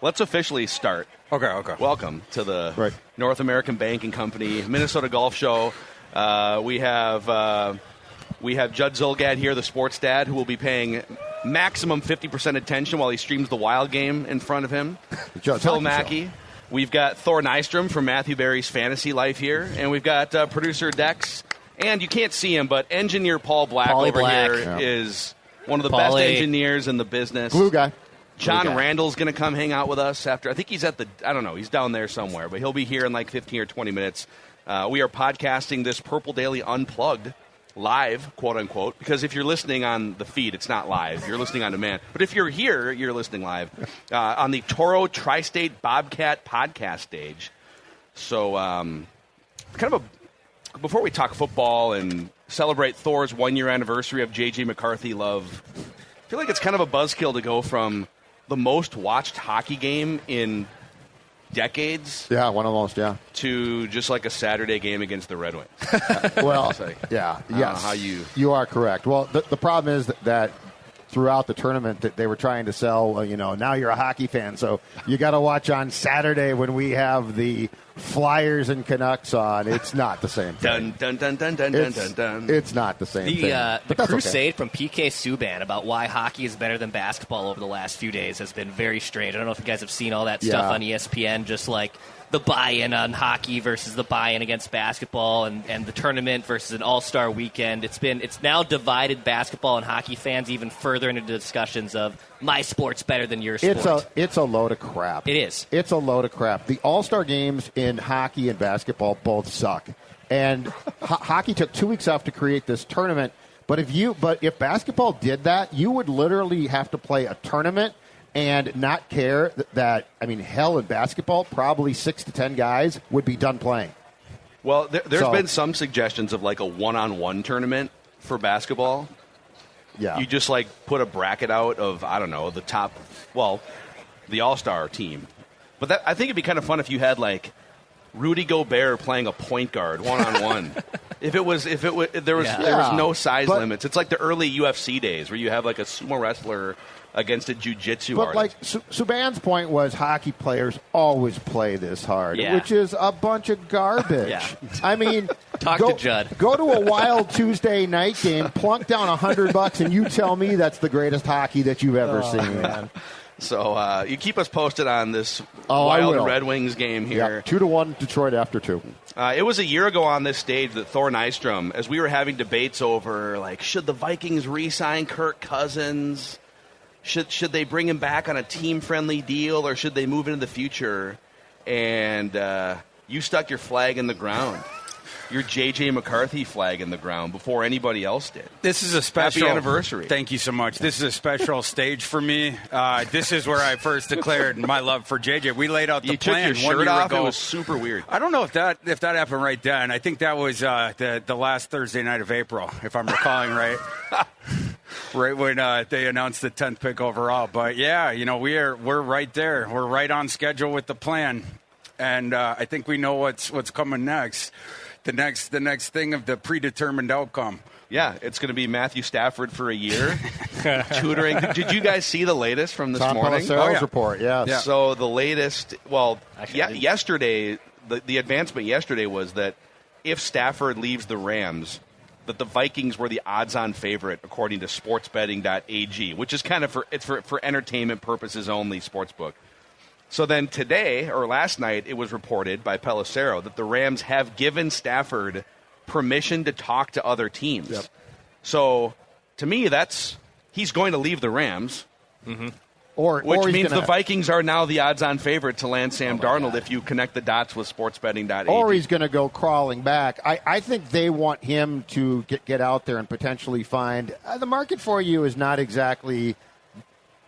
Let's officially start. Okay. Welcome to the North American Banking Company Minnesota Golf Show. We have Judd Zulgad here, the sports dad, who will be paying maximum 50% attention while he streams the Wild game in front of him. Phil Mackey. We've got Thor Nystrom from Matthew Berry's Fantasy Life here, and we've got producer Dex. And you can't see him, but engineer Paul Black here is one of the best engineers in the business. Glue guy. John Randle's going to come hang out with us after. I think he's he's down there somewhere, but he'll be here in like 15 or 20 minutes. We are podcasting this Purple Daily Unplugged live, quote unquote, because if you're listening on the feed, it's not live. You're listening on demand. But if you're here, you're listening live on the Toro Tri-State Bobcat podcast stage. So before we talk football and celebrate Thor's 1-year anniversary of J.J. McCarthy love, I feel like it's kind of a buzzkill to go from the most watched hockey game in decades. Yeah, one of the most, to just like a Saturday game against the Red Wings. You are correct. Well, the problem is that throughout the tournament that they were trying to sell, now you're a hockey fan, so you got to watch on Saturday when we have the Flyers and Canucks on. It's not the same thing. It's not the same thing. The crusade from PK Subban about why hockey is better than basketball over the last few days has been very strange. I don't know if you guys have seen all that stuff on ESPN, just like the buy-in on hockey versus the buy-in against basketball and the tournament versus an all-star weekend. It's now divided basketball and hockey fans even further into discussions of my sport's better than your sport. It's a load of crap. It is. It's a load of crap. The all-star games in hockey and basketball both suck. And hockey took 2 weeks off to create this tournament. But if basketball did that, you would literally have to play a tournament and not care that hell, in basketball, probably 6 to 10 guys would be done playing. Well, there's been some suggestions of like a one-on-one tournament for basketball. Yeah. You just like put a bracket out of, I don't know, the all-star team. But I think it'd be kind of fun if you had like Rudy Gobert playing a point guard one-on-one. There was no size limits. It's like the early UFC days where you have like a sumo wrestler against a jiu-jitsu artist. But like Subban's point was hockey players always play this hard, which is a bunch of garbage. Talk to Judd. Go to a Wild Tuesday night game, plunk down $100, and you tell me that's the greatest hockey that you've ever seen. Man. So you keep us posted on this Wild Red Wings game here. Yeah, 2-1 Detroit after 2. It was a year ago on this stage that Thor Nystrom, as we were having debates over, like, should the Vikings re-sign Kirk Cousins? Should they bring him back on a team-friendly deal, or should they move into the future? And you stuck your flag in the ground. Your J.J. McCarthy flag in the ground before anybody else did. This is a special Happy anniversary. Thank you so much. This is a special stage for me. This is where I first declared my love for J.J. We laid out the plan. You took your shirt off. It was super weird. I don't know if that happened right then. I think that was the last Thursday night of April, if I'm recalling right. Right when they announced the 10th pick overall. But yeah, we're right there. We're right on schedule with the plan, and I think we know what's coming next. The next thing of the predetermined outcome. Yeah, it's going to be Matthew Stafford for a year, tutoring. Did you guys see the latest from this morning? Tom report, yes. So the latest, yesterday, the advancement yesterday was that if Stafford leaves the Rams, that the Vikings were the odds-on favorite according to sportsbetting.ag, which is kind of for entertainment purposes only sportsbook. So then today, or last night, it was reported by Pelissero that the Rams have given Stafford permission to talk to other teams. Yep. So to me, he's going to leave the Rams, which means the Vikings are now the odds-on favorite to land Sam Darnold if you connect the dots with sportsbetting.ag. Or he's going to go crawling back. I think they want him to get out there and potentially find the market for you is not exactly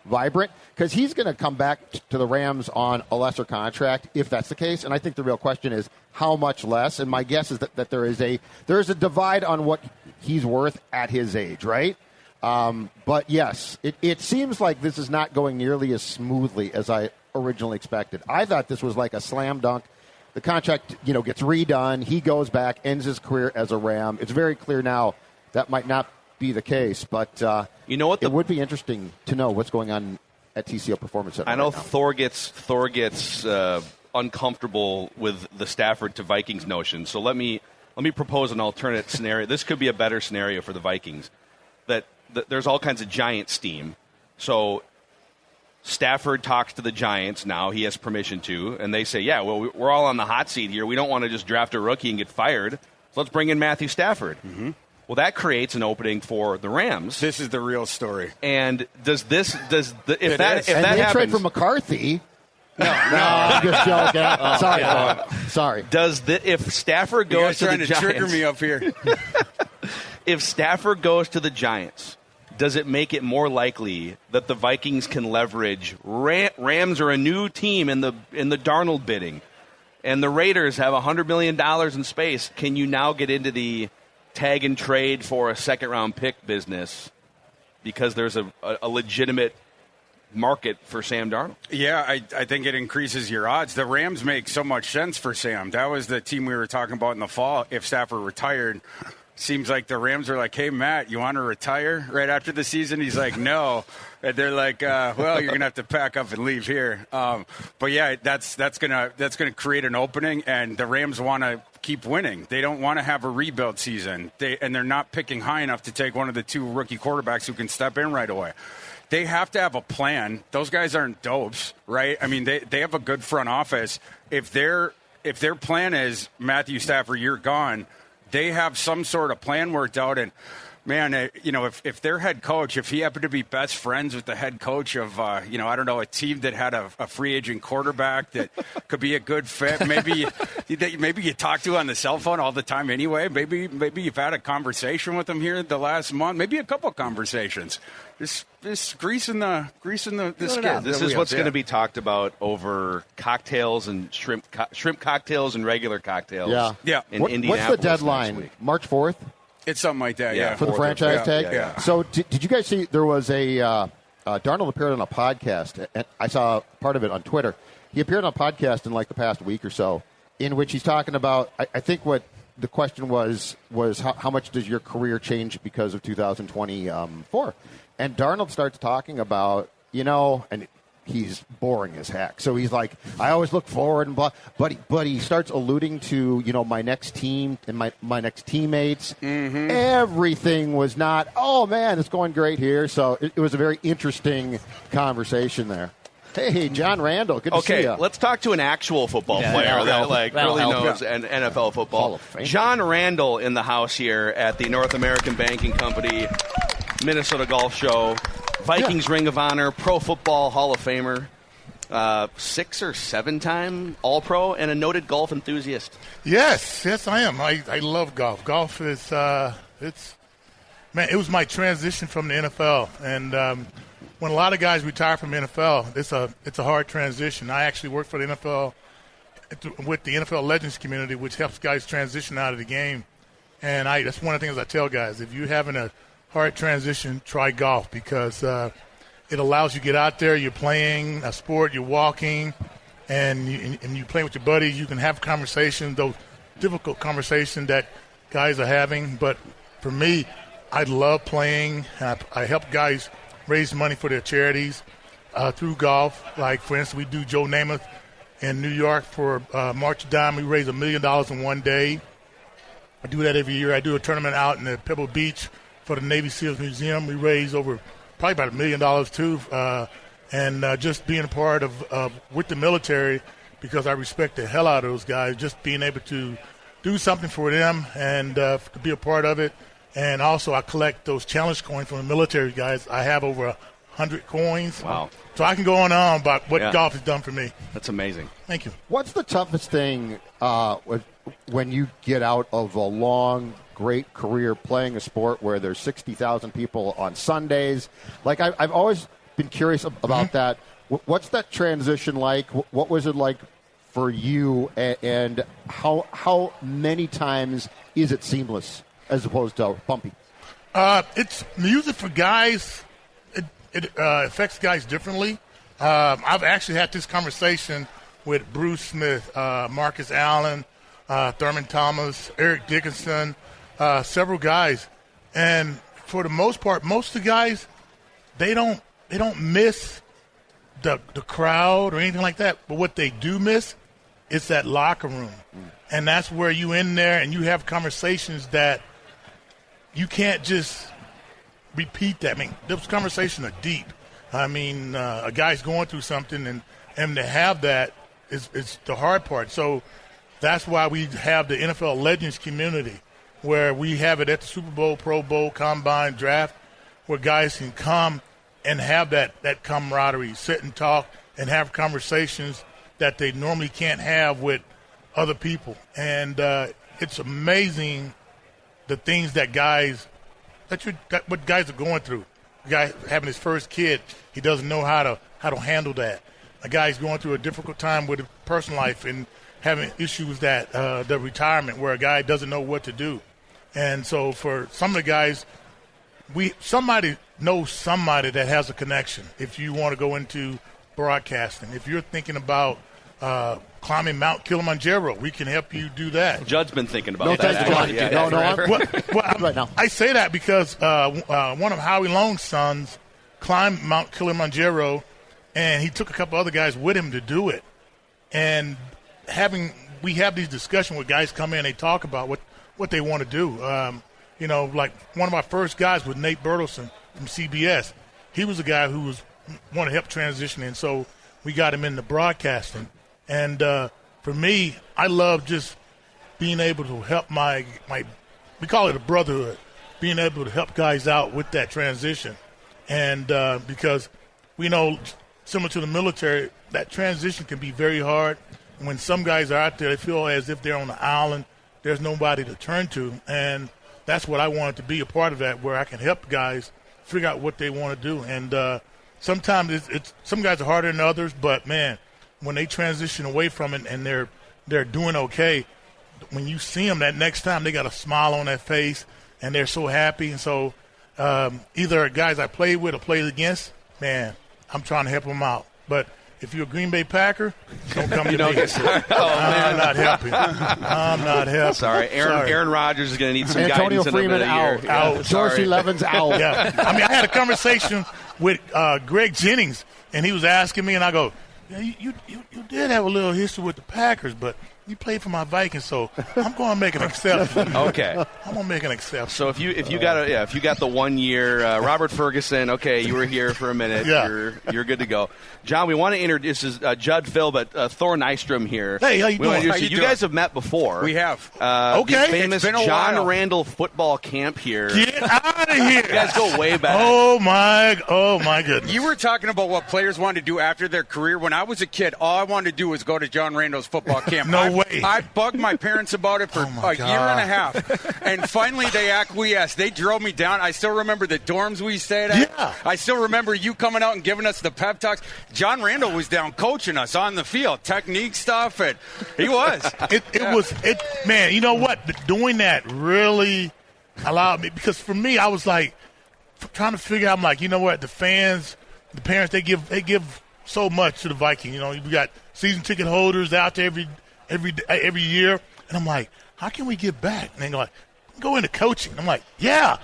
vibrant, because he's going to come back to the Rams on a lesser contract if that's the case. And I think the real question is how much less. And my guess is that there is a divide on what he's worth at his age, right? But yes, it seems like this is not going nearly as smoothly as I originally expected. I thought this was like a slam dunk. The contract, gets redone. He goes back, ends his career as a Ram. It's very clear now that might not be the case, but it would be interesting to know what's going on at TCO Performance Center. I know right now. Thor gets uncomfortable with the Stafford to Vikings notion. So let me propose an alternate scenario. This could be a better scenario for the Vikings. That there's all kinds of giant steam. So Stafford talks to the Giants now. He has permission to, and they say, "Yeah, well, we're all on the hot seat here. We don't want to just draft a rookie and get fired. So let's bring in Matthew Stafford." Mm-hmm. Well, that creates an opening for the Rams. This is the real story. And if that they happens, trade for McCarthy. No, I'm just joking. Sorry. If Stafford goes to the Giants, trying to trigger me up here. If Stafford goes to the Giants, does it make it more likely that the Vikings can leverage Rams are a new team in the Darnold bidding, and the Raiders have $100 million in space? Can you now get into the tag and trade for a second-round pick business because there's a legitimate market for Sam Darnold? Yeah, I think it increases your odds. The Rams make so much sense for Sam. That was the team we were talking about in the fall. If Stafford retired, seems like the Rams are like, "Hey, Matt, you want to retire right after the season?" He's like, "No." And they're like, "Well, you're gonna have to pack up and leave here." But yeah, that's gonna create an opening, and the Rams want to keep winning. They don't want to have a rebuild season. They're not picking high enough to take one of the two rookie quarterbacks who can step in right away. They have to have a plan. Those guys aren't dopes, right? I mean, they have a good front office. If their plan is Matthew Stafford, you're gone, they have some sort of plan worked out. And man, if their head coach, if he happened to be best friends with the head coach of, I don't know, a team that had a free agent quarterback that could be a good fit, maybe you talk to on the cell phone all the time anyway. Maybe you've had a conversation with him here the last month, maybe a couple conversations. Just greasing the skin. This is what's going to be talked about over cocktails and shrimp cocktails and regular cocktails. Yeah. In Indianapolis. What's the deadline? March 4th? It's something like that, yeah. For the franchise tag? Yeah. So did you guys see there was Darnold appeared on a podcast, and I saw part of it on Twitter. He appeared on a podcast in like the past week or so, in which he's talking about, I think what the question was how much does your career change because of 2024? And Darnold starts talking about, and he's boring as heck. So he's like, I always look forward and blah. But he starts alluding to, my next team and my next teammates. Mm-hmm. Everything was not, oh, man, it's going great here. So it was a very interesting conversation there. Hey, John Randle, good to see you. Let's talk to an actual football player that really knows NFL football. John Randle in the house here at the North American Banking Company Minnesota Golf Show. Vikings Ring of Honor, Pro Football Hall of Famer, 6 or 7-time All-Pro, and a noted golf enthusiast. Yes, I am. I love golf. Golf is it was my transition from the NFL, and when a lot of guys retire from the NFL, it's a hard transition. I actually work for the NFL with the NFL Legends community, which helps guys transition out of the game. And that's one of the things I tell guys: if you're having a hard transition, try golf, because it allows you to get out there. You're playing a sport, you're walking, and you play with your buddies. You can have conversations, those difficult conversations that guys are having. But for me, I love playing. I help guys raise money for their charities through golf. Like, for instance, we do Joe Namath in New York for March of Dime. We raise $1 million in one day. I do that every year. I do a tournament out in Pebble Beach for the Navy SEALs Museum. We raise probably about $1 million too, and just being a part of with the military, because I respect the hell out of those guys. Just being able to do something for them and to be a part of it, and also I collect those challenge coins from the military guys. I have over 100 coins. Wow! So I can go on about what golf has done for me. That's amazing. Thank you. What's the toughest thing when you get out of a long, great career playing a sport where there's 60,000 people on Sundays? Like, I've always been curious about that. What's that transition like? What was it like for you, and how many times is it seamless as opposed to bumpy? It's music for guys. It affects guys differently. I've actually had this conversation with Bruce Smith, Marcus Allen, Thurman Thomas, Eric Dickinson, several guys. And for the most part, most of the guys, they don't miss the crowd or anything like that. But what they do miss is that locker room. And that's where you in there and you have conversations that you can't just repeat that. I mean, those conversations are deep. I mean, a guy's going through something, and to have that is the hard part. So that's why we have the NFL Legends community, where we have it at the Super Bowl, Pro Bowl, Combine, Draft, where guys can come and have that camaraderie, sit and talk and have conversations that they normally can't have with other people. And it's amazing the things that what guys are going through. A guy having his first kid, he doesn't know how to handle that. A guy's going through a difficult time with his personal life and having issues that the retirement, where a guy doesn't know what to do. And so for some of the guys, somebody knows somebody that has a connection. If you want to go into broadcasting, if you're thinking about climbing Mount Kilimanjaro, we can help you do that. Judd's been thinking about that. Right now. I say that because one of Howie Long's sons climbed Mount Kilimanjaro, and he took a couple other guys with him to do it. And we have these discussions where guys come in, they talk about what they want to do. Like one of my first guys was Nate Bertelsen from CBS. He was a guy who wanted to help transition, and so we got him into broadcasting. And for me, I love just being able to help my we call it a brotherhood, being able to help guys out with that transition. And because we know, similar to the military, that transition can be very hard. And when some guys are out there, they feel as if they're on the island. There's nobody to turn to. And that's what I wanted to be a part of, that, where I can help guys figure out what they want to do. And sometimes some guys are harder than others, but, man, when they transition away from it and they're doing okay, when you see them that next time, they got a smile on their face and they're so happy. And so either guys I played with or played against, man, I'm trying to help them out. But if you're a Green Bay Packer, don't come to me. I'm not helping. Sorry, Aaron Rodgers is going to need some Antonio guidance Freeman in a out. Dorsey Levin's out. Yeah. I mean, I had a conversation with Greg Jennings, and he was asking me, and I go, yeah, you did have a little history with the Packers, but you played for my Vikings, so I'm going to make an exception. Okay, I'm going to make an exception. So if you got the 1 year, Robert Ferguson, okay, you were here for a minute, yeah. you're good to go. John, we want to introduce Judd, Phil, but Thor Nystrom here. Hey, how you doing? You guys have met before. We have. Okay, the famous John Randle football camp here. Get out of here! You guys go way back. Oh my goodness! You were talking about what players wanted to do after their career. When I was a kid, all I wanted to do was go to John Randle's football camp. No way. I bugged my parents about it for a year and a half, and finally they acquiesced. They drove me down. I still remember the dorms we stayed at. Yeah. I still remember you coming out and giving us the pep talks. John Randle was down coaching us on the field, technique stuff, and he was. Man, you know what? Doing that really allowed me, because for me, I was like trying to figure out. I'm like, you know what? The fans, the parents, they give so much to the Vikings. You know, we got season ticket holders out there every year, and I'm like, how can we give back? And they're like, go into coaching. I'm like, yeah.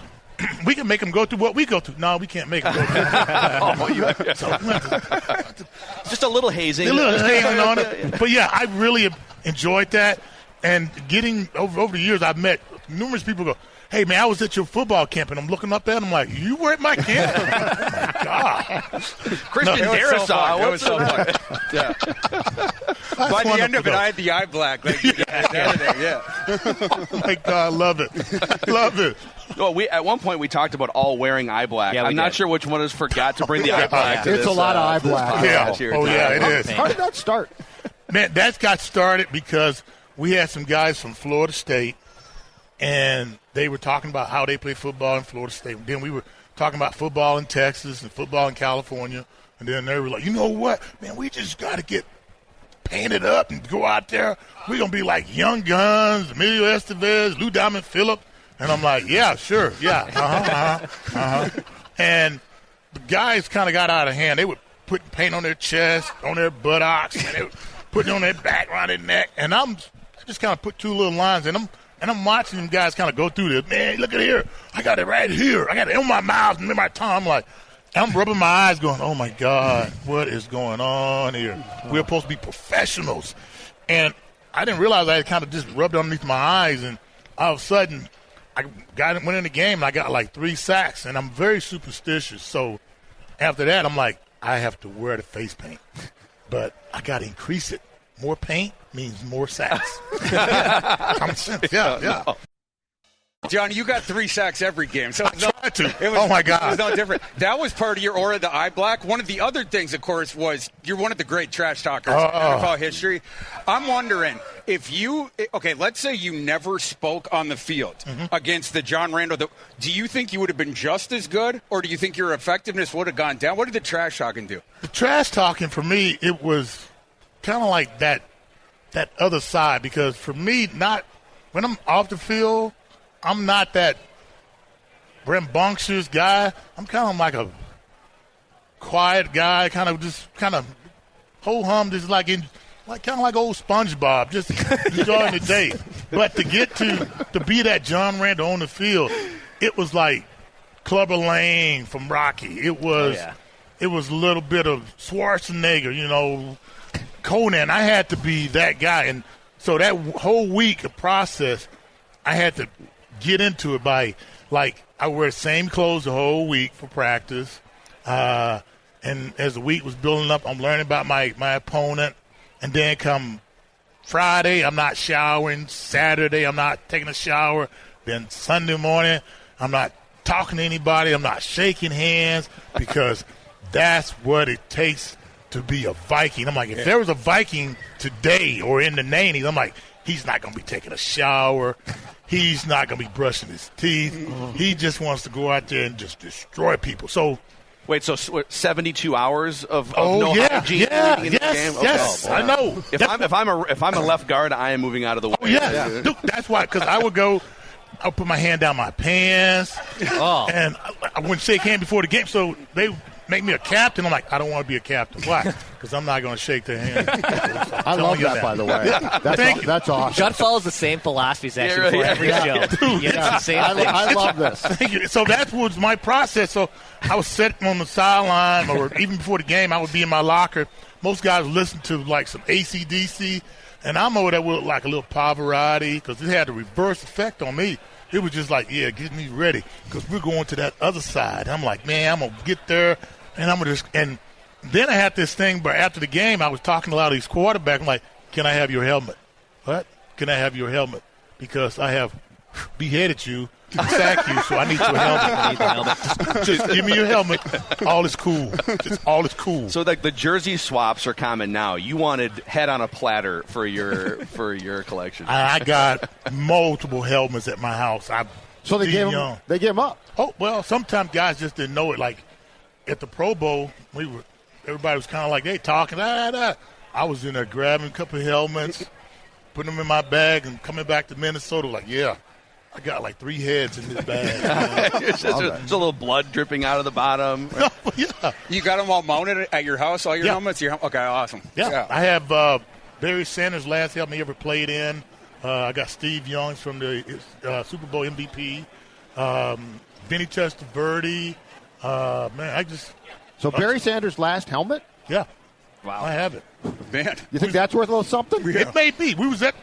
We can make them go through what we go through. No, we can't make them go through. Just a little hazing. A little hazing on it. But, yeah, I really enjoyed that. And getting over the years, I've met numerous people go, hey, man, I was at your football camp, and I'm looking up at them. I'm like, you were at my camp? Oh, my God. Christian Darrisaw. It was so fun. Yeah. By the end of it, I had the eye black. Like, yeah. Oh, my God, love it. Love it. Well, at one point we talked about all wearing eye black. Yeah, I'm not sure which one of us forgot to bring the eye black to it's this. a lot of eye black. Yeah. Here It is. How did that start? Man, that got started because we had some guys from Florida State, and they were talking about how they play football in Florida State. Then we were talking about football in Texas and football in California. And then they were like, you know what? Man, we just got to get painted up and go out there. We're going to be like Young Guns, Emilio Estevez, Lou Diamond Phillip. And I'm like, yeah, sure, yeah, And the guys kind of got out of hand. They were putting paint on their chest, on their buttocks, and they were putting it on their back, around their neck. And I just kind of put two little lines in them. And I'm watching them guys kind of go through this. Man, look at here. I got it right here. I got it on my mouth and in my tongue. I'm like, I'm rubbing my eyes going, oh, my God, what is going on here? We're supposed to be professionals. And I didn't realize I had kind of just rubbed underneath my eyes, and all of a sudden I went in the game, and I got like 3 sacks, and I'm very superstitious. So after that, I'm like, I have to wear the face paint. But I got to increase it. More paint means more sacks. Common sense, yeah. John, you got 3 sacks every game. So I tried to. Oh, my God. It was no different. That was part of your aura, the eye black. One of the other things, of course, was you're one of the great trash talkers in NFL history. I'm wondering if let's say you never spoke on the field against the John Randle. Do you think you would have been just as good, or do you think your effectiveness would have gone down? What did the trash talking do? The trash talking, for me, it was kind of like that other side, because for me, when I'm off the field, I'm not that rambunctious guy. I'm kind of like a quiet guy, kind of ho-hum, just kind of like old SpongeBob, just enjoying the day. But to get to be that John Randle on the field, it was like Clubber Lang from Rocky. It was a little bit of Schwarzenegger, Conan. I had to be that guy. And so that whole week of process, I had to get into it by, like, I wear the same clothes the whole week for practice. And as the week was building up, I'm learning about my opponent. And then come Friday, I'm not showering. Saturday, I'm not taking a shower. Then Sunday morning, I'm not talking to anybody. I'm not shaking hands, because that's what it takes to be a Viking. I'm like, if there was a Viking today or in the 90s, I'm like, he's not going to be taking a shower. He's not going to be brushing his teeth. He just wants to go out there and just destroy people. So, wait, so 72 hours of no hygiene in the game? Yes, I know. If I'm a left guard, I am moving out of the way. Oh, yeah. Dude, that's why, because I'll put my hand down my pants, and I wouldn't shake hands before the game. So they make me a captain. I'm like, I don't want to be a captain. Why? Because I'm not going to shake their hand. I love that, by the way. That's awesome. Judd follows the same philosophies actually for every show. Dude, the same thing. I love this. Thank you. So that was my process. So I was sitting on the sideline, or even before the game, I would be in my locker. Most guys listen to like some AC/DC, and I'm over there with like a little Pavarotti, because it had a reverse effect on me. It was just like, get me ready, because we're going to that other side. I'm like, man, I'm going to get there, and I'm going to – and then I had this thing, but after the game, I was talking to a lot of these quarterbacks. I'm like, can I have your helmet? What? Can I have your helmet? Because I have beheaded you to sack you, so I need your helmet. Just give me your helmet. All is cool. All is cool. So like the jersey swaps are common now. You wanted head on a platter for your collection. I got multiple helmets at my house. So they gave them up. Oh, well, sometimes guys just didn't know it. Like at the Pro Bowl, everybody was kind of like, hey, talking. I was in there grabbing a couple of helmets, putting them in my bag, and coming back to Minnesota like, I got like 3 heads in this bag. There's a little blood dripping out of the bottom. Yeah. You got them all mounted at your house, all your helmets? Okay, awesome. Yeah. I have Barry Sanders' last helmet he ever played in. I got Steve Young's from the Super Bowl MVP. Vinny Testaverde. So Barry Sanders' last helmet? Yeah. Wow. I have it. Man. You think that's worth a little something? Yeah. It may be. We was at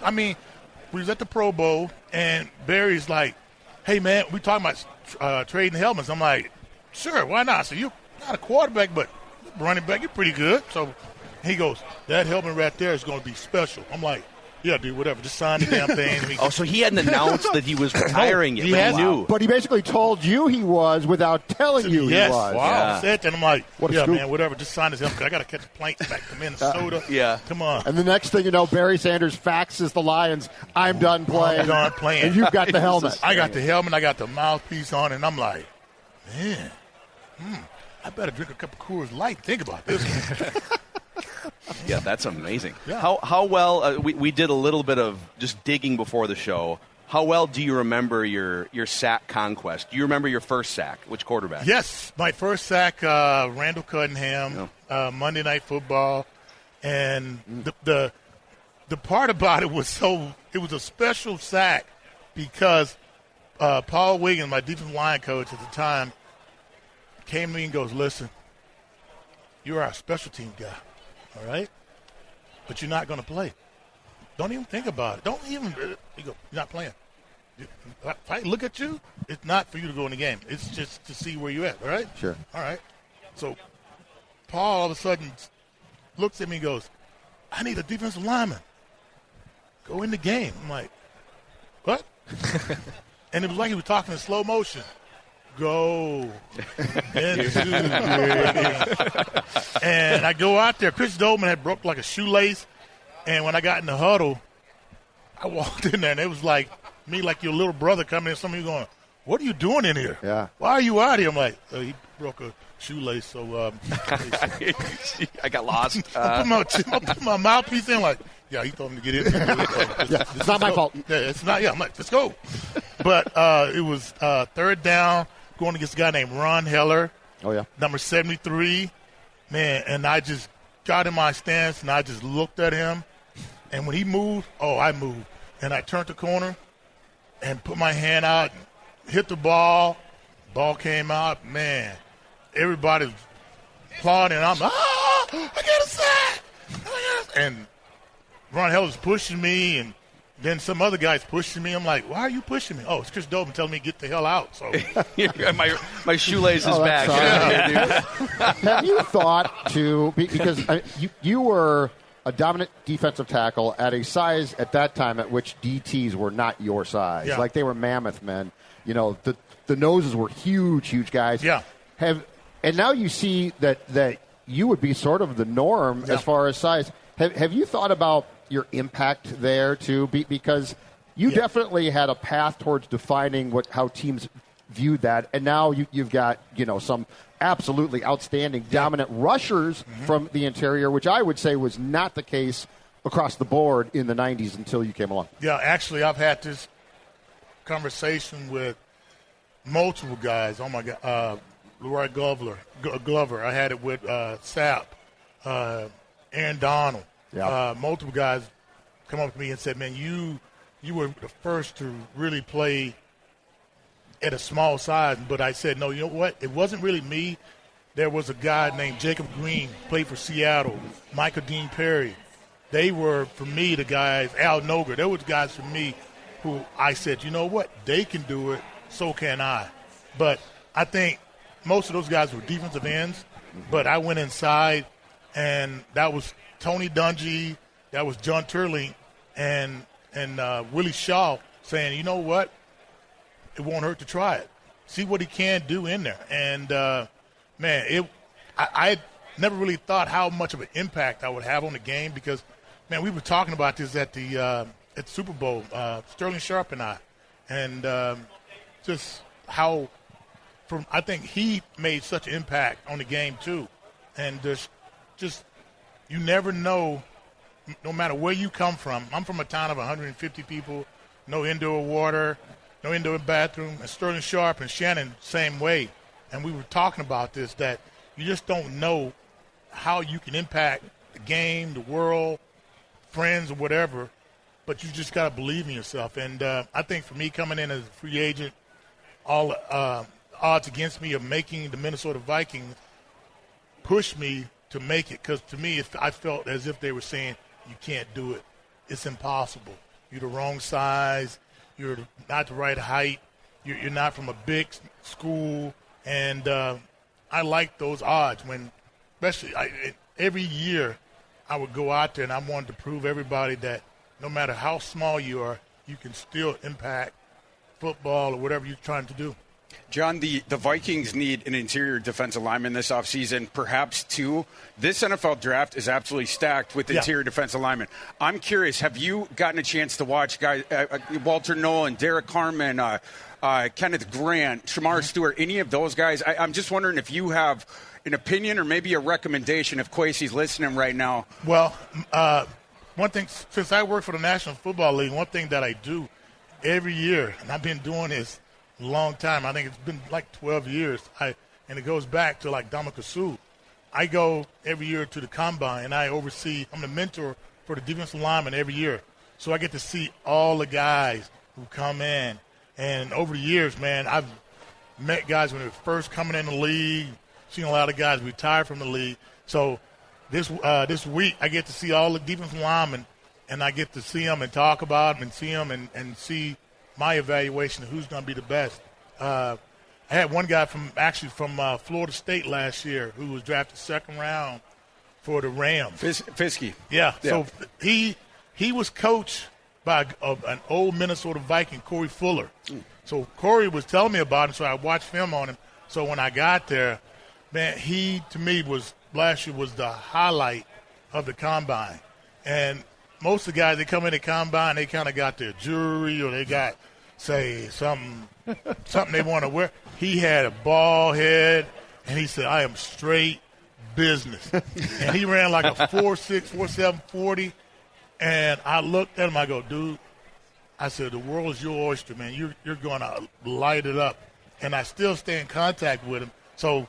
the Pro Bowl, and Barry's like, hey, man, we talking about trading helmets. I'm like, sure, why not? So you're not a quarterback, but running back, you're pretty good. So he goes, that helmet right there is going to be special. I'm like, yeah, dude, whatever. Just sign the damn thing. So he hadn't announced that he was retiring yet. He knew. But he basically told you he was without telling you he was. Wow. Yeah. Said that, and I'm like, scoop. Man, whatever. Just sign this helmet, because I got to catch a plane back to Minnesota. Come on. And the next thing you know, Barry Sanders faxes the Lions, I'm done playing. I'm done playing. And you've got the helmet. I got the helmet. I got the mouthpiece on, and I'm like, man, I better drink a cup of Coors Light. Think about this. Yeah, that's amazing. Yeah. How well we did a little bit of just digging before the show. How well do you remember your sack conquest? Do you remember your first sack? Which quarterback? Yes, my first sack, Randall Cunningham, Monday Night Football, and the part about it was it was a special sack because Paul Wiggins, my defensive line coach at the time, came to me and goes, listen, you're our special team guy, all right? But you're not going to play. Don't even think about it. Don't even – you go, you're not playing. If I look at you, it's not for you to go in the game. It's just to see where you're at, all right? Sure. All right. So Paul all of a sudden looks at me and goes, I need a defensive lineman. Go in the game. I'm like, what? And it was like he was talking in slow motion. Go into the game. And I go out there. Chris Dolman had broke like a shoelace. And when I got in the huddle, I walked in there, and it was like me, like your little brother coming in. Some of you going, what are you doing in here? Yeah. Why are you out here? I'm like, he broke a shoelace, so I got lost. I put my mouthpiece in, like, yeah, he told me to get in. It's not my fault. Yeah, it's not. Yeah, I'm like, let's go. But it was third down, going against a guy named Ron Heller. Oh, yeah. Number 73. Man, and I just got in my stance, and I just looked at him. And when he moved, I moved. And I turned the corner and put my hand out, and hit the ball. Ball came out. Man, everybody was applauding. I'm like, I got a sack. And Ron Heller was pushing me, and then some other guys pushing me. I'm like, why are you pushing me? Oh, it's Chris Dolman telling me to get the hell out. So my shoelace is back. Have you thought because you were a dominant defensive tackle at a size at that time at which DTs were not your size. Yeah. Like they were mammoth men. You know, the noses were huge guys. Yeah. And now you see that you would be sort of the norm as far as size. Have you thought about your impact there too? Because you definitely had a path towards defining how teams viewed that, and now you've got some absolutely outstanding dominant rushers from the interior, which I would say was not the case across the board in the 90s until you came along. Yeah, actually, I've had this conversation with multiple guys. Oh my God, Leroy Glover. I had it with Sapp, Aaron Donald. Yeah. Multiple guys come up to me and said, "Man, you were the first to really play at a small size." But I said, "No, you know what? It wasn't really me. There was a guy named Jacob Green, played for Seattle, Michael Dean Perry. They were, for me, the guys, Al Noger. They were the guys for me who I said, you know what? They can do it, so can I." But I think most of those guys were defensive ends, but I went inside, and that was Tony Dungy, that was John Turley, and Willie Shaw saying, you know what? It won't hurt to try it. See what he can do in there. And, man, I never really thought how much of an impact I would have on the game because, man, we were talking about this at Super Bowl, Sterling Sharp and I, and just how I think he made such an impact on the game too. And just you never know, no matter where you come from. I'm from a town of 150 people, no indoor water, no indoor bathroom, and Sterling Sharp and Shannon, same way. And we were talking about this, that you just don't know how you can impact the game, the world, friends, or whatever, but you just got to believe in yourself. And I think for me coming in as a free agent, all odds against me of making the Minnesota Vikings pushed me to make it, because to me I felt as if they were saying, you can't do it. It's impossible. You're the wrong size. You're not the right height. You're not from a big school. And I like those odds when, especially every year I would go out there and I wanted to prove everybody that no matter how small you are, you can still impact football or whatever you're trying to do. John, the Vikings need an interior defensive lineman this offseason, perhaps two. This NFL draft is absolutely stacked with interior defensive linemen. I'm curious, have you gotten a chance to watch guys, Walter Nolan, Derek Carman, Kenneth Grant, Shamar Stewart, any of those guys? I'm just wondering if you have an opinion or maybe a recommendation if Kwesi's listening right now. Well, one thing, since I work for the National Football League, one thing that I do every year, and I've been doing this a long time. I think it's been like 12 years. And it goes back to like Damakasu. I go every year to the combine, and I oversee. I'm the mentor for the defensive linemen every year. So I get to see all the guys who come in. And over the years, man, I've met guys when they were first coming in the league, seen a lot of guys retire from the league. So this week I get to see all the defensive linemen, and I get to see them and talk about them and see them and see my evaluation of who's going to be the best. I had one guy from Florida State last year who was drafted second round for the Rams. Fiske. Yeah. So he was coached by an old Minnesota Viking, Corey Fuller. So Corey was telling me about him, so I watched film on him. So when I got there, man, he to me last year was the highlight of the combine. And most of the guys that come in the combine, they kind of got their jewelry or they got, say, something they want to wear. He had a bald head, and he said, I am straight business. And he ran like a 4.6, 4.7 40. And I looked at him, I go, dude, I said, the world is your oyster, man. You're going to light it up. And I still stay in contact with him. So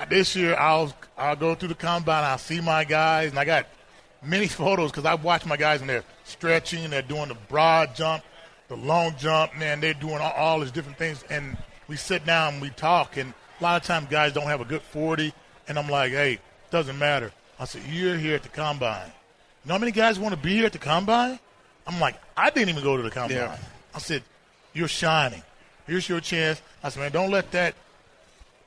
this year I'll go through the combine, I'll see my guys, and I got many photos because I watch my guys when they're stretching, they're doing the broad jump, the long jump, man, they're doing all these different things. And we sit down and we talk, and a lot of times guys don't have a good 40, and I'm like, hey, doesn't matter. I said, you're here at the combine. You know how many guys want to be here at the combine? I'm like, I didn't even go to the combine. Yeah. I said, you're shining. Here's your chance. I said, man, don't let that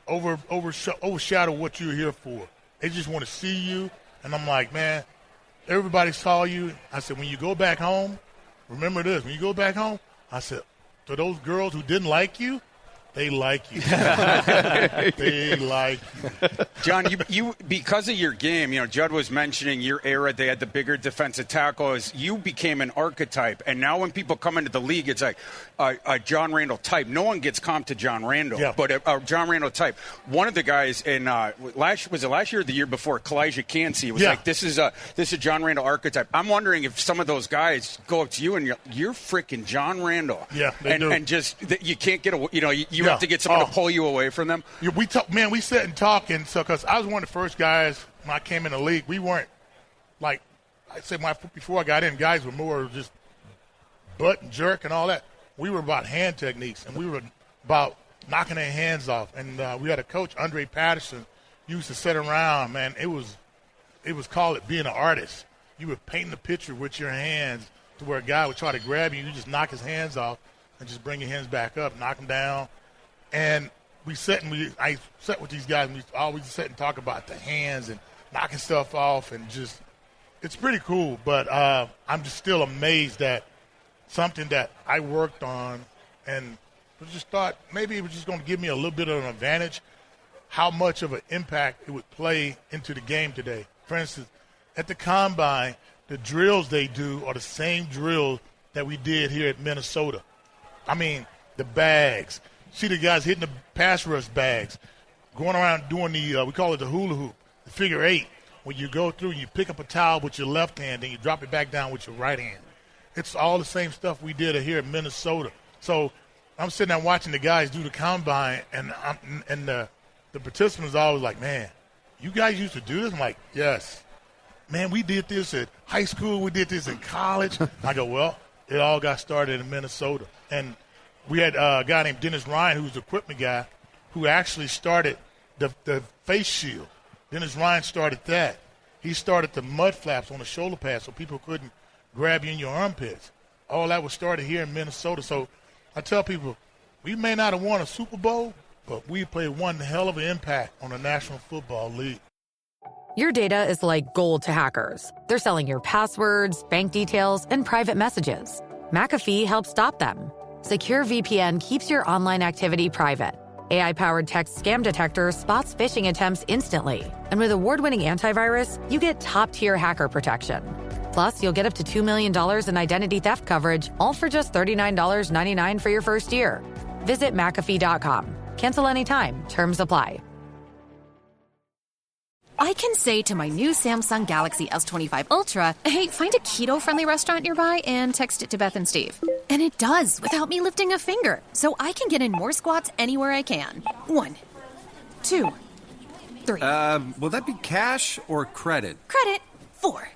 overshadow what you're here for. They just want to see you. And I'm like, man, everybody saw you. I said, when you go back home, remember this. When you go back home, I said, to those girls who didn't like you, they like you. They like you. John, you because of your game, Judd was mentioning your era, they had the bigger defensive tackles. You became an archetype. And now when people come into the league, it's like a John Randle type. No one gets comped to John Randle, but a John Randle type. One of the guys in last year or the year before, Kalijah Cansey, was like, this is a John Randle archetype. I'm wondering if some of those guys go up to you and you're freaking John Randle. Yeah, they do. And just you can't get you have to get someone to pull you away from them. Yeah, we sit and talk, and so because I was one of the first guys when I came in the league, we weren't like I said before I got in, guys were more just butt and jerk and all that. We were about hand techniques, and we were about knocking their hands off. And we had a coach, Andre Patterson, used to sit around. Man, it was called it being an artist. You were painting the picture with your hands to where a guy would try to grab you, you just knock his hands off and just bring your hands back up, knock them down. And I sat with these guys, and we always sit and talk about the hands and knocking stuff off, and just it's pretty cool. But I'm just still amazed that something that I worked on and just thought maybe it was just going to give me a little bit of an advantage, how much of an impact it would play into the game today. For instance, at the Combine, the drills they do are the same drills that we did here at Minnesota. I mean, the bags. See the guys hitting the pass rush bags, going around doing we call it the hula hoop, the figure eight, when you go through and you pick up a towel with your left hand and you drop it back down with your right hand. It's all the same stuff we did here in Minnesota. So I'm sitting there watching the guys do the Combine, and the participants are always like, man, you guys used to do this? I'm like, yes. Man, we did this at high school. We did this in college. I go, well, it all got started in Minnesota. And we had a guy named Dennis Ryan, who was the equipment guy, who actually started the face shield. Dennis Ryan started that. He started the mud flaps on the shoulder pads so people couldn't grab you in your armpits. All that was started here in Minnesota. So I tell people, we may not have won a Super Bowl, but we played one hell of an impact on the National Football League. Your data is like gold to hackers. They're selling your passwords, bank details, and private messages. McAfee helps stop them. Secure VPN keeps your online activity private. AI-powered text scam detector spots phishing attempts instantly. And with award-winning antivirus, you get top-tier hacker protection. Plus, you'll get up to $2 million in identity theft coverage, all for just $39.99 for your first year. Visit McAfee.com. Cancel anytime. Terms apply. I can say to my new Samsung Galaxy S25 Ultra, hey, find a keto-friendly restaurant nearby and text it to Beth and Steve. And it does, without me lifting a finger. So I can get in more squats anywhere I can. 1, 2, 3. Will that be cash or credit? Credit. 4.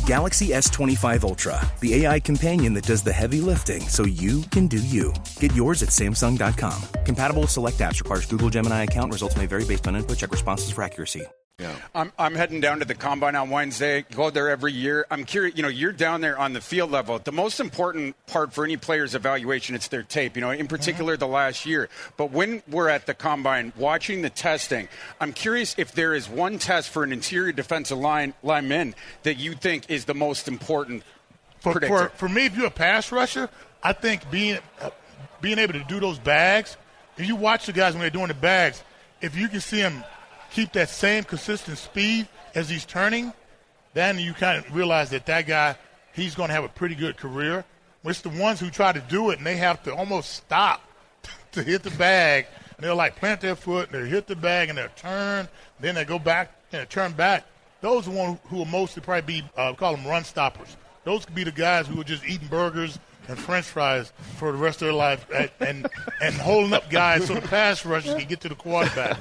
Galaxy S25 Ultra, the AI companion that does the heavy lifting so you can do you. Get yours at Samsung.com. Compatible with select apps. Requires Google Gemini account. Results may vary based on input. Check responses for accuracy. Yeah. I'm heading down to the Combine on Wednesday. Go there every year. I'm curious, you're down there on the field level. The most important part for any player's evaluation, it's their tape, in particular the last year. But when we're at the Combine watching the testing, I'm curious if there is one test for an interior defensive lineman that you think is the most important predictor. For me, if you're a pass rusher, I think being able to do those bags, if you watch the guys when they're doing the bags, if you can see them keep that same consistent speed as he's turning, then you kind of realize that guy, he's going to have a pretty good career. It's the ones who try to do it, and they have to almost stop to hit the bag. And they'll, plant their foot, and they'll hit the bag, and they'll turn. Then they go back and turn back. Those are the ones who will mostly probably be, call them run stoppers. Those could be the guys who are just eating burgers and French fries for the rest of their life and holding up guys so the pass rushers can get to the quarterback.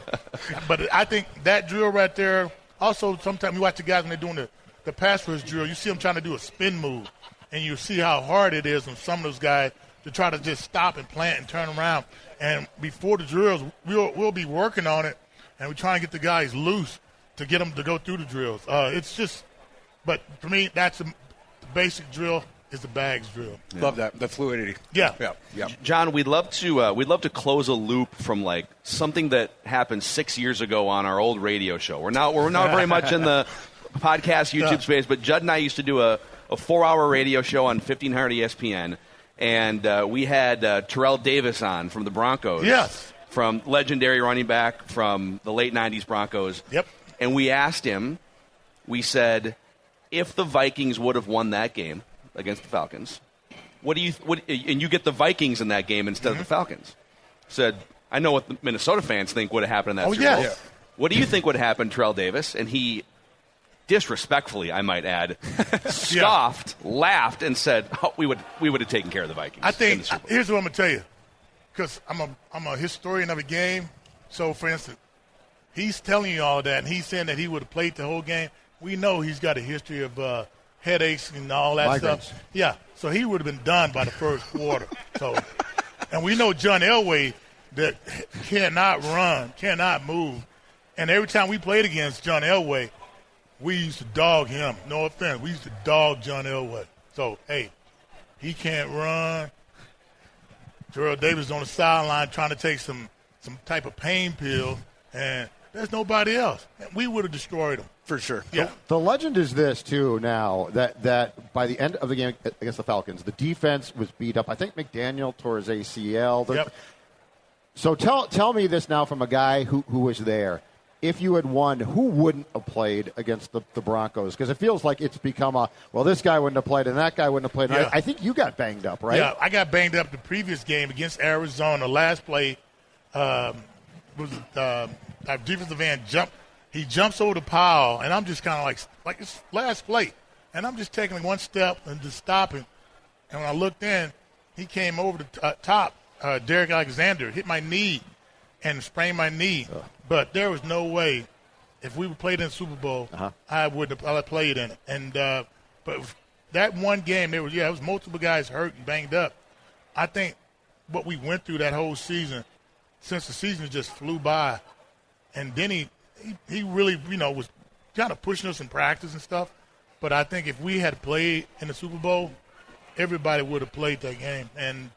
But I think that drill right there, also sometimes you watch the guys when they're doing the pass rush drill, you see them trying to do a spin move, and you see how hard it is on some of those guys to try to just stop and plant and turn around. And before the drills, we'll be working on it, and we're trying to get the guys loose to get them to go through the drills. But for me, that's the basic drill. Is the bags drill. Yeah. Love that, the fluidity. Yeah. John, we'd love to close a loop from something that happened 6 years ago on our old radio show. We're not very much in the podcast YouTube space, but Judd and I used to do a 4-hour radio show on 1500 ESPN, and we had Terrell Davis on from the Broncos. Yes. From legendary running back from the late 90s Broncos. Yep. And we asked him, we said, if the Vikings would have won that game against the Falcons, and you get the Vikings in that game instead of the Falcons. Said, I know what the Minnesota fans think would have happened in that Super Bowl. Yeah. What do you think would happen, Terrell Davis? And he, disrespectfully, I might add, scoffed, laughed, and said, we would have taken care of the Vikings. I think, here's what I'm going to tell you, because I'm a historian of a game. So, for instance, he's telling you all that, and he's saying that he would have played the whole game. We know he's got a history of headaches and all that stuff. Yeah, so he would have been done by the first quarter. So, and we know John Elway that cannot run, cannot move. And every time we played against John Elway, we used to dog him. No offense, we used to dog John Elway. So, hey, he can't run. Terrell Davis on the sideline trying to take some type of pain pill, and there's nobody else. And we would have destroyed him. For sure. Yeah. The legend is this, too, now, that by the end of the game against the Falcons, the defense was beat up. I think McDaniel tore his ACL. Yep. So tell me this now from a guy who was there. If you had won, who wouldn't have played against the Broncos? Because it feels like it's become this guy wouldn't have played and that guy wouldn't have played. Yeah. I think you got banged up, right? Yeah, I got banged up the previous game against Arizona. Last play was our defensive end jumped. He jumps over the pile, and I'm just kind of like it's last play. And I'm just taking one step and just stopping. And when I looked in, he came over the top. Derek Alexander hit my knee and sprained my knee. But there was no way, if we played in the Super Bowl, I would have played in it. And but that one game, it was multiple guys hurt and banged up. I think what we went through that whole season, since the season just flew by, and then he really, was kind of pushing us in practice and stuff. But I think if we had played in the Super Bowl, everybody would have played that game. And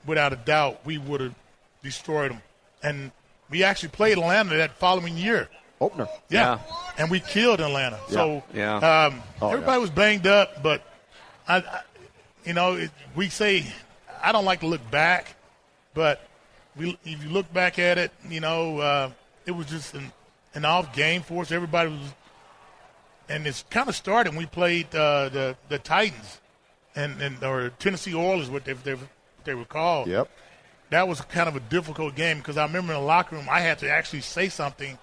without a doubt, we would have destroyed them. And we actually played Atlanta that following year. Opener. Yeah. And we killed Atlanta. Yeah. So everybody was banged up. But, we say I don't like to look back. But if you look back at it, it was just an off game for us. Everybody was – and it's kind of started when we played the Titans or Tennessee Oilers, what they were called. Yep. That was kind of a difficult game because I remember in the locker room I had to actually say something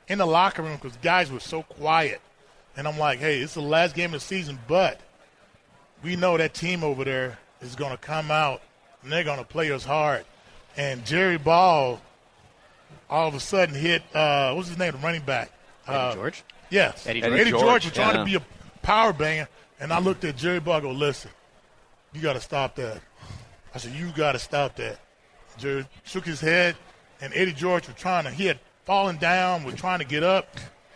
in the locker room because guys were so quiet. And I'm like, hey, it's the last game of the season, but we know that team over there is going to come out and they're going to play us hard. And Jerry Ball all of a sudden hit what's his name, the running back? Eddie George? Yes. Eddie George was trying to be a power banging, and I looked at Jerry Ball. I go, listen, you got to stop that. I said, you got to stop that. Jerry shook his head, and Eddie George he had fallen down, was trying to get up.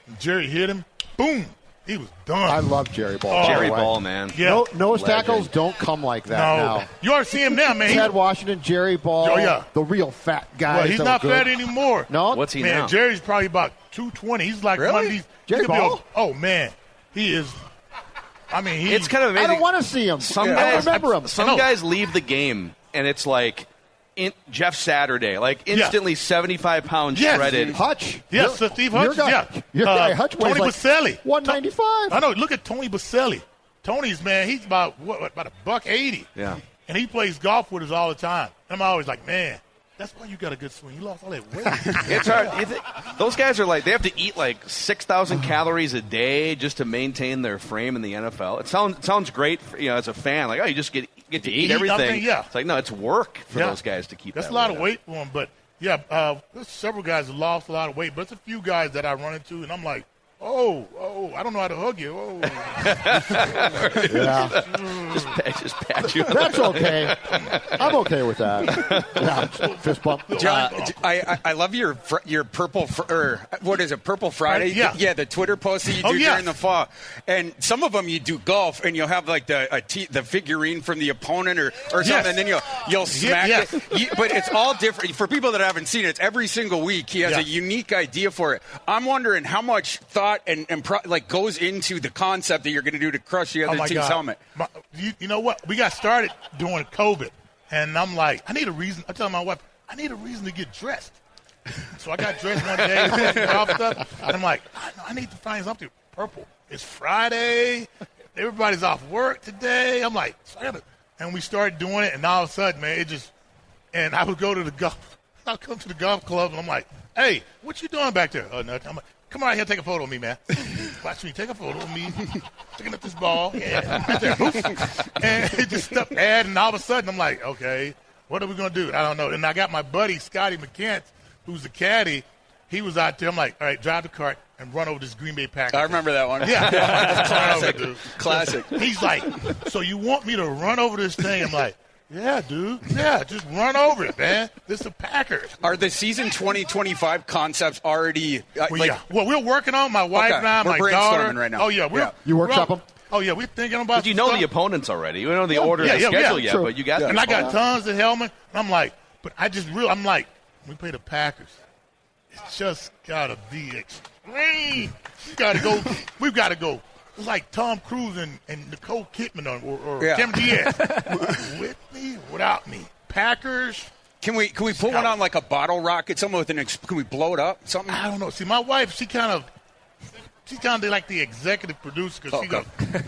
And Jerry hit him. Boom. He was done. I love Jerry Ball. Jerry Ball, man. Yeah. Nose tackles don't come like that now. You ought to see him now, man. Ted Washington, Jerry Ball, the real fat guy. Well, he's not fat anymore. No? What's he man, now? Jerry's probably about 220. He's like really? one of these. Jerry Ball? Oh, man. He is. I mean, it's kind of amazing. I don't want to see him. Some I guys, remember him. Some guys leave the game, and it's like Jeff Saturday, like instantly 75 pounds shredded. Hutch. Yes, Steve Hutch. Your guy Hutch weighs Tony Baselli. 195. I know. Look at Tony Baselli. Tony's, man, he's about $180. Yeah. And he plays golf with us all the time. I'm always like, man, that's why you got a good swing. You lost all that weight. It's hard. Those guys are like, they have to eat like 6,000 calories a day just to maintain their frame in the NFL. It sounds great, as a fan. Like, oh, you just get to eat everything. Yeah. It's like, no, it's work for those guys to keep. That's that a lot of up. weight for them. But there's several guys that lost a lot of weight. But it's a few guys that I run into, and I'm like, oh, I don't know how to hug you. Oh. Just pat you. That's okay. I'm okay with that. Yeah, fist bump. John, I love your purple, what is it, Purple Friday? Yeah. The Twitter posts that you do during the fall. And some of them you do golf, and you'll have like the figurine from the opponent or something, and then you'll smack it. But it's all different. For people that haven't seen it, it's every single week he has a unique idea for it. I'm wondering how much thought and goes into the concept that you're going to do to crush the other team's helmet. You know what? We got started during COVID, and I'm like, I need a reason. I tell my wife, I need a reason to get dressed. So I got dressed one day, golf stuff, and I'm like, I need to find something purple. It's Friday. Everybody's off work today. I'm like, and we started doing it, and all of a sudden, man, and I would go to the golf. I'll come to the golf club, and I'm like, hey, what you doing back there? Oh, nothing. I'm like, come on out here, take a photo of me, man. Watch me take a photo of me picking up this ball. Yeah, right there. And it just stuck and all of a sudden I'm like, okay, what are we going to do? I don't know. And I got my buddy, Scotty McCants, who's the caddy. He was out there. I'm like, all right, drive the cart and run over this Green Bay Packers. I remember that one. Yeah. Classic. He's like, so you want me to run over this thing? I'm like, yeah, dude. Yeah, just run over it, man. This is the Packers. Are the season 2025 concepts already? Well, we're working on my wife and I, we're my brainstorming daughter. right now. Oh, yeah. You workshop them? Oh, yeah, we're thinking about But you know the opponents already. You know the order and the schedule yet, True. but you got them. And I got tons of helmets. And I'm like, I'm like, we play the Packers. It's just got to be extreme. We've got to go. It's like Tom Cruise and Nicole Kidman or Cameron Diaz. With me, without me. Packers. Can we put one on like a bottle rocket? Something with can we blow it up? Something? I don't know. See, my wife, she's kind of like the executive producer because she goes,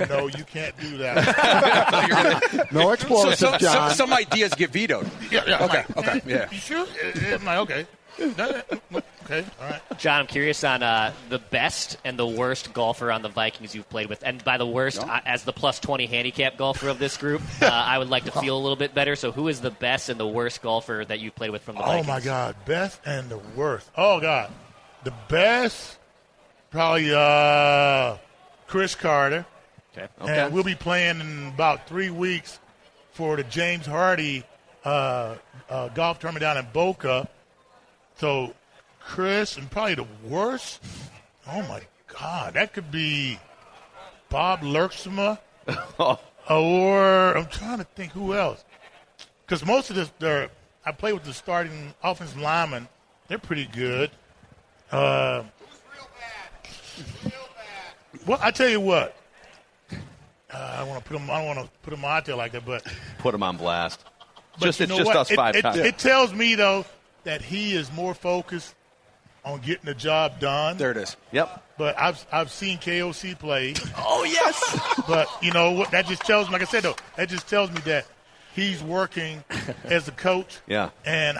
no, you can't do that. No explosives, John. Some ideas get vetoed. Yeah. Okay. Yeah. You sure? I'm like, okay. Okay, all right. John, I'm curious on the best and the worst golfer on the Vikings you've played with. And by the worst, as the plus 20 handicap golfer of this group, I would like to feel a little bit better. So who is the best and the worst golfer that you've played with from the Vikings? Oh, my God. Best and the worst. Oh, God. The best, probably Chris Carter. Okay. And we'll be playing in about 3 weeks for the James Hardy golf tournament down in Boca. So, Chris, and probably the worst, oh, my God, that could be Bob Lurksma, or I'm trying to think who else. Because most of this, I play with the starting offensive linemen. They're pretty good. Well, I tell you what. I don't want to put them out there like that, but Put them on blast. But It's just us five times. It tells me, though, that he is more focused on getting the job done. There it is. Yep. But I've seen KOC play. Oh, yes. But you know what? That just tells me, like I said, though, that just tells me that he's working as a coach. Yeah. And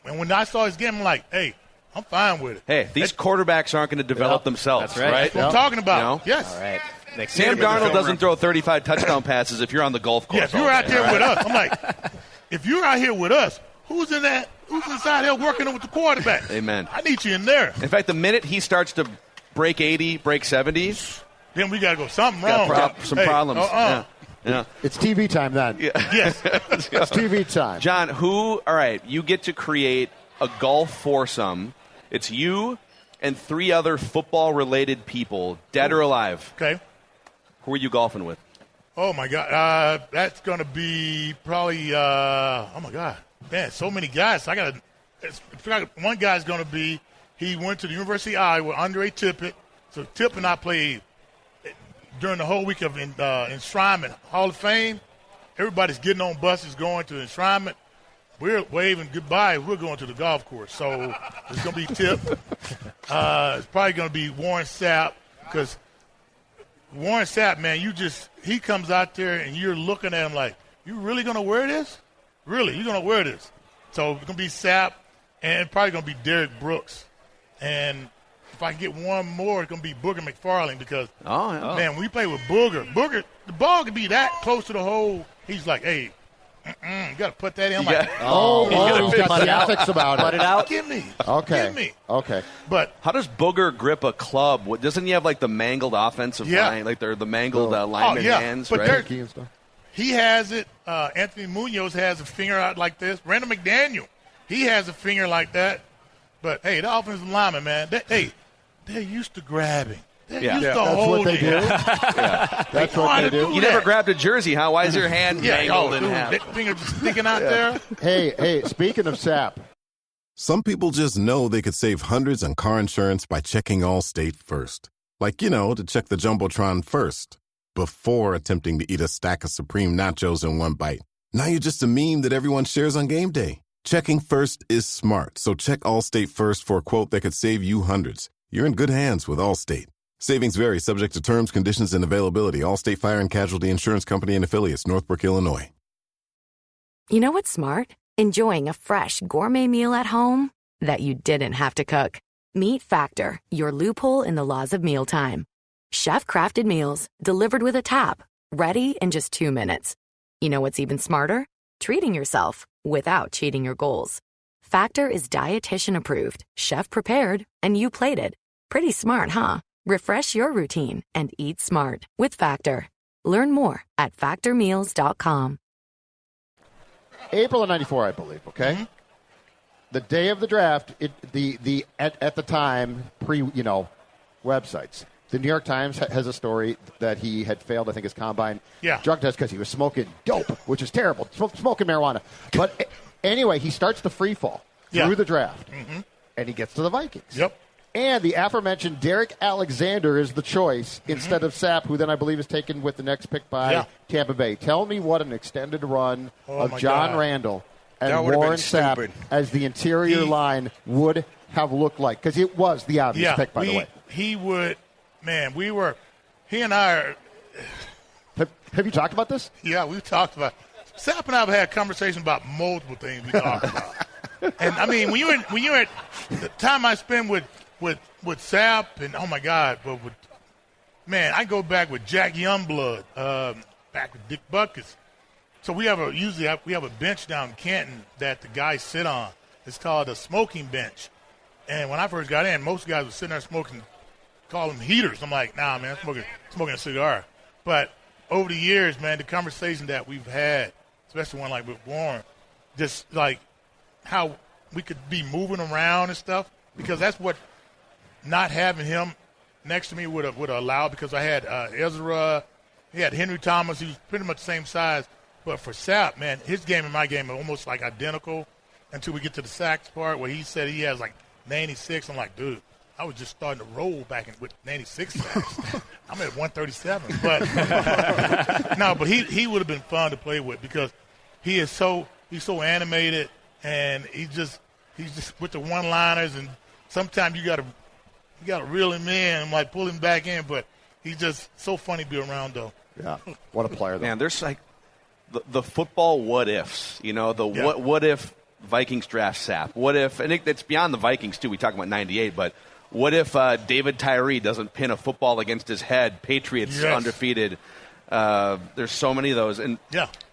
when I saw his game, I'm like, hey, I'm fine with it. Hey, these quarterbacks aren't going to develop themselves, That's right. That's what I'm talking about. You know? Yes. All right. Sam Darnold doesn't throw 35 touchdown passes if you're on the golf course. Yeah, if you're out there with us, I'm like, if you're out here with us, who's inside here working with the quarterback? Amen. I need you in there. In fact, the minute he starts to break 80, break 70, then we got to go. Something wrong. Some problems. Yeah. It's TV time then. Yeah. Yes. It's TV time. John, all right, you get to create a golf foursome. It's you and 3 other football-related people, dead or alive. Okay. Who are you golfing with? Oh, my God. That's going to be probably, oh, my God. Man, so many guys. One guy's going to be, he went to the University of Iowa, Andre Tippett. So Tip and I played during the whole week of enshrinement, Hall of Fame. Everybody's getting on buses going to enshrinement. We're waving goodbye. We're going to the golf course. So it's going to be Tip. It's probably going to be Warren Sapp, because Warren Sapp, man, he comes out there and you're looking at him like, you really going to wear this? Really? You're going to wear this? So it's going to be Sapp, and probably going to be Derek Brooks. And if I can get one more, it's going to be Booger McFarland, because, man, when we play with Booger, the ball could be that close to the hole. He's like, hey, you got to put that in. I'm like, he's got the ethics about it. Put it out. Give me. Okay. Give me. Okay. But how does Booger grip a club? Doesn't he have like the mangled offensive line, like they're the mangled lineman hands, but right? He has it. Anthony Munoz has a finger out like this. Randall McDaniel, he has a finger like that. But, hey, the offensive lineman, man, they're used to grabbing. They're used to holding. That's what they do. That's what they do. You never grabbed a jersey, huh? Why is your hand mangled in half? That finger just sticking out there. Hey, speaking of Sapp. Some people just know they could save hundreds on car insurance by checking Allstate first. Like, to check the Jumbotron first, before attempting to eat a stack of Supreme nachos in one bite. Now you're just a meme that everyone shares on game day. Checking first is smart, so check Allstate first for a quote that could save you hundreds. You're in good hands with Allstate. Savings vary, subject to terms, conditions, and availability. Allstate Fire and Casualty Insurance Company and Affiliates, Northbrook, Illinois. You know what's smart? Enjoying a fresh gourmet meal at home that you didn't have to cook. Meet Factor, your loophole in the laws of mealtime. Chef-crafted meals delivered with a tap, ready in just 2 minutes. You know what's even smarter? Treating yourself without cheating your goals. Factor is dietitian approved, chef prepared, and you plated. Pretty smart, huh? Refresh your routine and eat smart with Factor. Learn more at factormeals.com. April of '94, I believe. Okay, the day of the draft. At the time, websites. The New York Times has a story that he had failed, I think, his combine drug test because he was smoking dope, which is terrible. Smoking marijuana. But anyway, he starts the free fall through the draft, and he gets to the Vikings. Yep. And the aforementioned Derek Alexander is the choice instead of Sapp, who then I believe is taken with the next pick by Tampa Bay. Tell me what an extended run of John Randle and Warren Sapp as the interior line would have looked like, because it was the obvious pick, by the way. He would. Man, he and I are. Have you talked about this? Yeah, we've talked about it. Sapp and I have had conversations about multiple things we talked about. And, I mean, when you're at the time I spend with Sapp, and, oh, my God, I go back with Jack Youngblood, back with Dick Butkus. So we have a bench down in Canton that the guys sit on. It's called a smoking bench. And when I first got in, most guys were sitting there smoking, call them heaters. I'm like, nah, man, I'm smoking a cigar. But over the years, man, the conversation that we've had, especially one like with Warren, just like how we could be moving around and stuff, because that's what not having him next to me would have allowed, because I had Ezra, he had Henry Thomas, he was pretty much the same size. But for Sapp, man, his game and my game are almost like identical until we get to the sacks part where he said he has like 96. I'm like, dude, I was just starting to roll back with 96 sacks. I'm at 137. But no, but he would have been fun to play with, because he's so animated, and he's just with the one-liners, and sometimes you gotta reel him in and like pull him back in, but he's just so funny to be around though. Yeah, what a player though. Man, there's like the football what ifs. What if Vikings draft Sapp? What if, and it's beyond the Vikings too. We talk about '98, but what if David Tyree doesn't pin a football against his head? Patriots undefeated. There's so many of those. And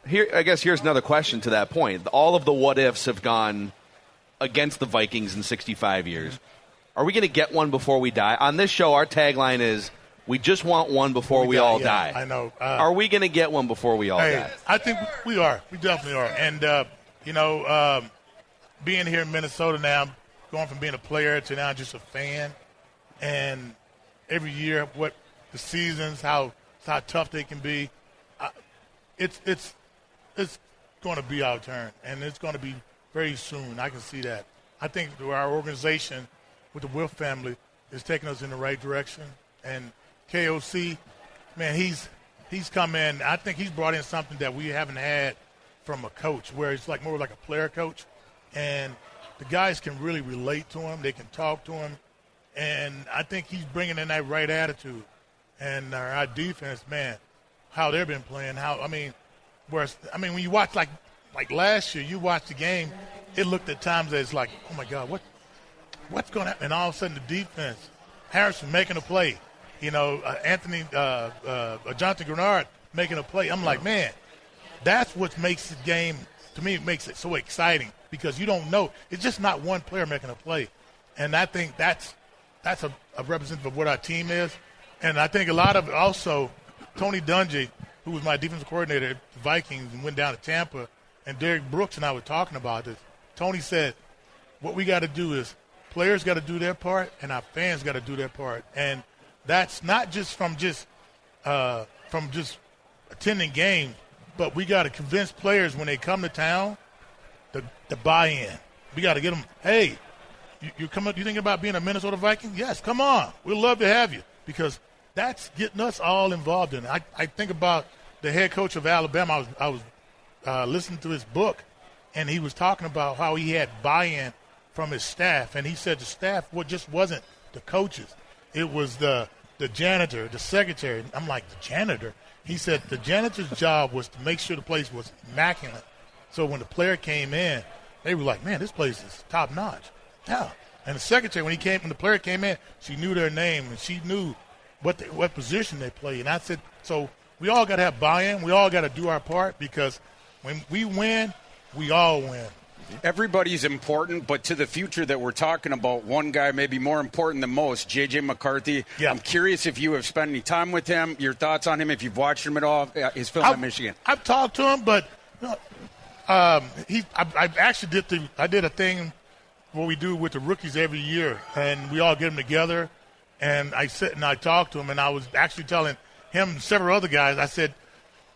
here's another question to that point. All of the what ifs have gone against the Vikings in 65 years. Are we going to get one before we die? On this show, our tagline is We just want one before we all die. I know. Are we going to get one before we all die? I think we are. We definitely are. And, being here in Minnesota now, going from being a player to now just a fan, and every year what the seasons, how tough they can be, it's going to be our turn, and it's going to be very soon. I can see that. I think our organization with the Wilf family is taking us in the right direction, and KOC, man, he's come in. I think he's brought in something that we haven't had from a coach, where it's like more like a player coach, and the guys can really relate to him. They can talk to him, and I think he's bringing in that right attitude. And our defense, man, how they've been playing. When you watch like last year, you watched the game, it looked at times as like, oh my God, what's going to happen? And all of a sudden, the defense, Harrison making a play. Jonathan Grenard making a play. I'm like, man, that's what makes the game, to me, it makes it so exciting, because you don't know. It's just not one player making a play. And I think that's a representative of what our team is. And I think a lot of it also, Tony Dungy, who was my defensive coordinator at the Vikings and went down to Tampa, and Derek Brooks and I were talking about this. Tony said, what we got to do is players got to do their part, and our fans got to do their part. And that's not just from attending games, but we got to convince players when they come to town to buy in. We got to get them, hey, you thinking about being a Minnesota Viking? Yes, come on. We'd love to have you, because that's getting us all involved in it. I think about the head coach of Alabama. I was listening to his book, and he was talking about how he had buy-in from his staff, and he said the staff just wasn't the coaches. It was the janitor, the secretary. I'm like, the janitor? He said the janitor's job was to make sure the place was immaculate. So when the player came in, they were like, man, this place is top-notch. Yeah. And the secretary, when the player came in, she knew their name, and she knew what position they played. And I said, so we all got to have buy-in. We all got to do our part, because when we win, we all win. Everybody's important, but to the future that we're talking about, one guy may be more important than most, J.J. McCarthy. Yeah. I'm curious if you have spent any time with him, your thoughts on him, if you've watched him at all, his film at Michigan. I've talked to him, but I did a thing what we do with the rookies every year, and we all get them together, and I sit and I talked to him, and I was actually telling him and several other guys, I said,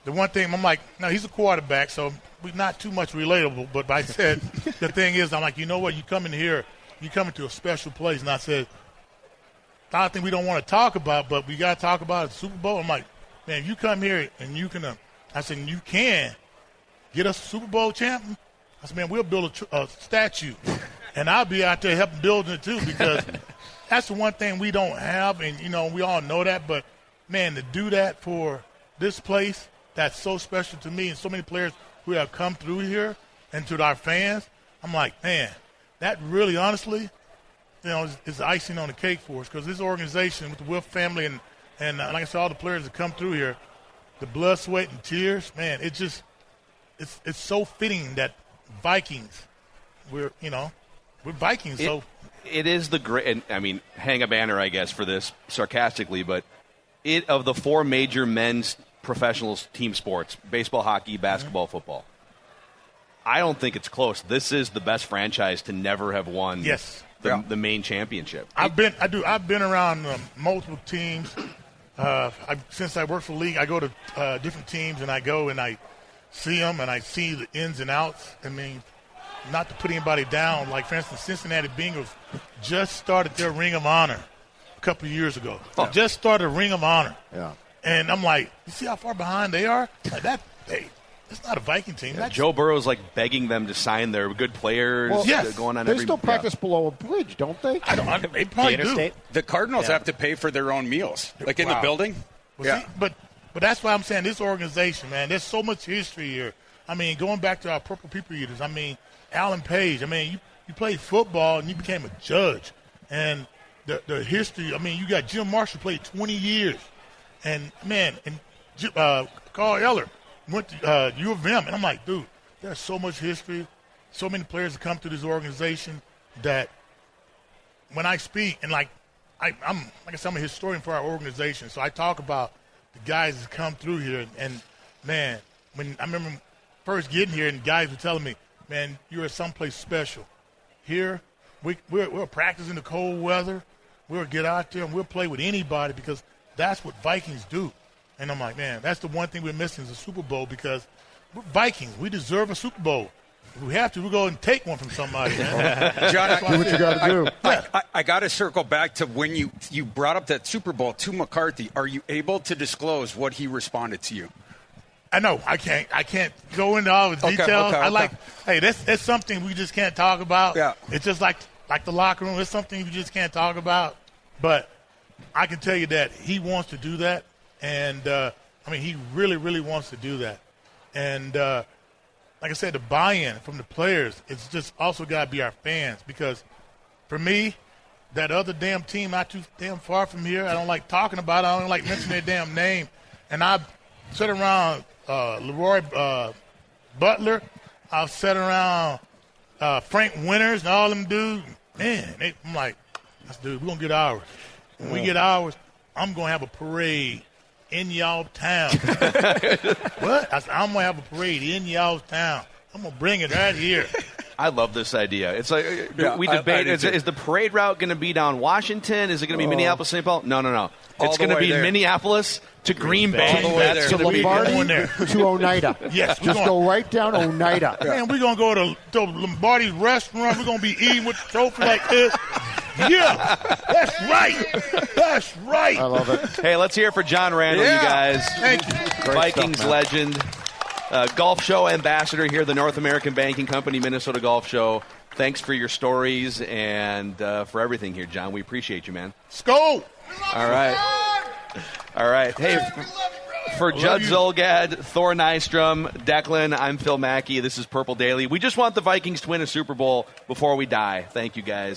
the one thing, I'm like, no, he's a quarterback, so we're not too much relatable, but I said, the thing is, I'm like, you know what, you come in here, you come into a special place, and I said, I think we don't want to talk about, but we got to talk about the Super Bowl. I'm like, man, if you come here and you can, I said, you can get us a Super Bowl champion, I said, man, we'll build a statue. And I'll be out there helping building it too, because that's the one thing we don't have, and, we all know that. But, man, to do that for this place that's so special to me and so many players who have come through here and to our fans, I'm like, man, that really, honestly, is icing on the cake for us, because this organization with the Wilf family and like I said, all the players that come through here, the blood, sweat, and tears, man, it's so fitting that Vikings, we're Vikings. It is the great, and I mean, hang a banner, I guess, for this sarcastically, but of the four major men's professional team sports, baseball, hockey, basketball, football, I don't think it's close. This is the best franchise to never have won the main championship. I've been around multiple teams. Since I work for the league, I go to different teams, and I go and I see them, and I see the ins and outs. I mean, not to put anybody down, like, for instance, Cincinnati Bengals just started their Ring of Honor a couple of years ago. Oh. Just started a Ring of Honor. Yeah. And I'm like, you see how far behind they are? Like it's not a Viking team. Yeah, Joe Burrow's like begging them to sign their good players. Well, yes. Going on they still practice below a bridge, don't they? They probably do. The Cardinals have to pay for their own meals, like in the building. Well, see, but that's why I'm saying this organization, man, there's so much history here. I mean, going back to our Purple People Eaters, I mean, Alan Page, I mean, you played football and you became a judge. And the history, I mean, you got Jim Marshall played 20 years. And, man, Carl Eller went to U of M. And I'm like, dude, there's so much history, so many players that come to this organization that when I speak, and, like, I'm like I said, I'm a historian for our organization, so I talk about the guys that come through here. And man, when I remember first getting here, and guys were telling me, "Man, you're someplace special." Here, we're practicing the cold weather. We'll get out there and we'll play with anybody because that's what Vikings do. And I'm like, man, that's the one thing we're missing is a Super Bowl because we're Vikings. We deserve a Super Bowl. If we have to, we'll go and take one from somebody, man. John, do what you got to do. I got to circle back to when you brought up that Super Bowl to McCarthy. Are you able to disclose what he responded to you? I know. I can't go into all the details. Okay. That's something we just can't talk about. Yeah. It's just like the locker room. It's something we just can't talk about. But I can tell you that he wants to do that. And, he really, really wants to do that. And, like I said, the buy-in from the players, it's just also got to be our fans. Because for me, that other damn team not too damn far from here, I don't like talking about it. I don't like mentioning their damn name. And I've sat around Leroy Butler. I've sat around Frank Winters and all them dudes. Man, I'm like, dude, we're going to get ours. When we get ours, I'm going to have a parade in y'all town. What? I said, I'm going to have a parade in y'all's town. I'm going to bring it right here. I love this idea. It's like we debate, is the parade route going to be down Washington? Is it going to be Minneapolis, St. Paul? No. It's going to be there. Minneapolis to Green Bay. That's to Lombardi to Oneida. Yes. Just go right down Oneida. Man, we're going to go to Lombardi's restaurant. We're going to be eating with the trophy like this. Yeah, that's right. That's right. I love it. Hey, let's hear it for John Randle, you guys. Thank you. Great Vikings stuff, legend, golf show ambassador here, the North American Banking Company, Minnesota Golf Show. Thanks for your stories and for everything here, John. We appreciate you, man. Skol. All right. Hey, for Judd Zolgad, Thor Nystrom, Declan, I'm Phil Mackey. This is Purple Daily. We just want the Vikings to win a Super Bowl before we die. Thank you, guys.